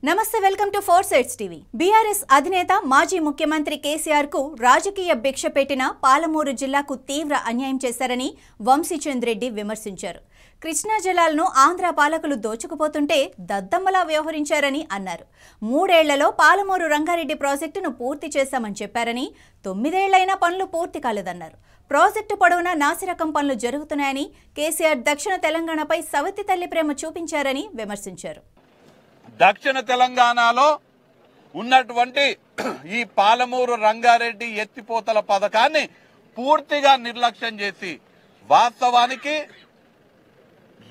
నమస్తే welcome to four sides TV. BRS అధినేత మాజీ ముఖ్యమంత్రి కేసీఆర్ కు రాజకీయ భిక్ష పెట్టిన పాలమూరు జిల్లాకు తీవ్ర అన్యాయం చేశారని వంశీచంద్ రెడ్డి విమర్శించారు। కృష్ణా జలాలను ఆంధ్ర పాలకులు దోచుకుపోతుంటే దద్దమ్మలా వ్యవహరించారని అన్నారు। 3 ఏళ్లలో పాలమూరు రంగారెడ్డి ప్రాజెక్టును పూర్తి చేశామని చెప్పారని 9 ఏళ్లైనా పనులు పూర్తి కాలేదన్నారు। ప్రాజెక్టు పొడవునా నాసిరకం పనులు జరుగుతున్నాయని కేసీఆర్ దక్షిణ తెలంగాణపై సవతి తల్లి ప్రేమ చూపించారని విమర్శించారు। దక్షిణ తెలంగాణలో ఉన్నటువంటి ఈ పాలమూరు రంగారెడ్డి ఎత్తిపోతల పథకాన్ని పూర్తిగా నిర్లక్ష్యం చేసి వాస్తవానికి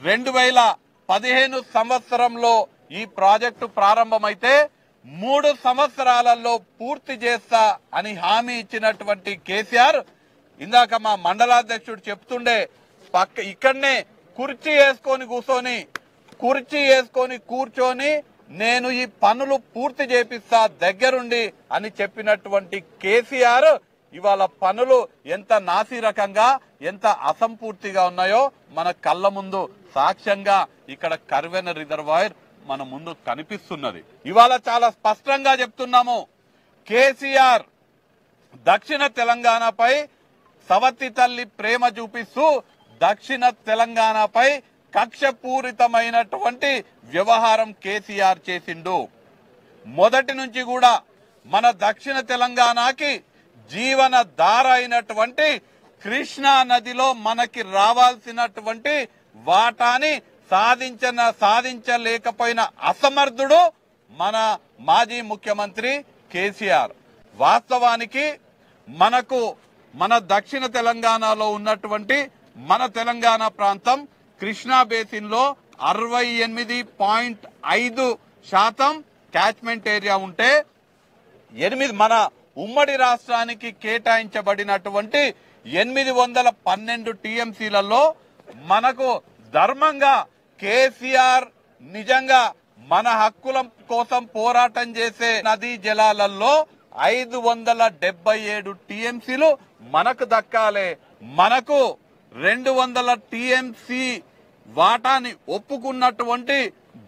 2015 సంవత్సరంలో ఈ ప్రాజెక్టు ప్రారంభమైతే 3 సంవత్సరాలలో పూర్తి చేస్తా అని హామీ ఇచ్చినటువంటి కేసీఆర్ ఇందాక మా మండలాధ్యక్షుడు చెప్తుండే ఇక్కడనే కుర్చీ వేసుకొని కూర్చొని నేను ఈ పనులు పూర్తి చేపిస్తా దగ్గరుండి అని చెప్పినటువంటి కేసీఆర్ ఇవాళ పనులు ఎంత నాసిరకంగా ఎంత అసంపూర్తిగా ఉన్నాయో మన కళ్ళ ముందు సాక్ష్యంగా ఇక్కడ కర్వెన రిజర్వాయర్ మన ముందు కనిపిస్తున్నది। ఇవాళ చాలా స్పష్టంగా చెప్తున్నాము, కేసీఆర్ దక్షిణ తెలంగాణపై సవతి తల్లి ప్రేమ చూపిస్తూ దక్షిణ తెలంగాణపై కక్షపూరితమైనటువంటి వ్యవహారం కేసీఆర్ చేసిండు। మొదటి నుంచి కూడా మన దక్షిణ తెలంగాణకి జీవన ధార అయినటువంటి కృష్ణా నదిలో మనకి రావాల్సినటువంటి వాటాని సాధించలేకపోయిన అసమర్థుడు మన మాజీ ముఖ్యమంత్రి కేసీఆర్। వాస్తవానికి మన దక్షిణ తెలంగాణలో ఉన్నటువంటి మన తెలంగాణ ప్రాంతం కృష్ణా బేసిన్ లో 68.5% క్యాచ్మెంట్ ఏరియా ఉంటే మన ఉమ్మడి రాష్ట్రానికి కేటాయించబడినటువంటి 812 టీఎంసీలలో మనకు ధర్మంగా కేసీఆర్ నిజంగా మన హక్కుల కోసం పోరాటం చేసే నదీ జలాలలో 577 టీఎంసీలు మనకు దక్కాలే। మనకు 200 టీఎంసీ వాటాని ఒప్పుకున్నటువంటి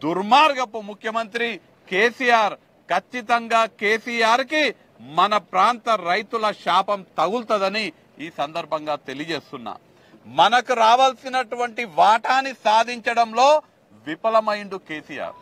దుర్మార్గపు ముఖ్యమంత్రి కేసీఆర్ ఖచ్చితంగా కేసీఆర్ కి మన ప్రాంత రైతుల శాపం తగులుతుందని ఈ సందర్భంగా తెలియజేస్తున్నా। మనకు రావాల్సినటువంటి వాటాని సాధించడంలో విఫలమైండు కేసీఆర్।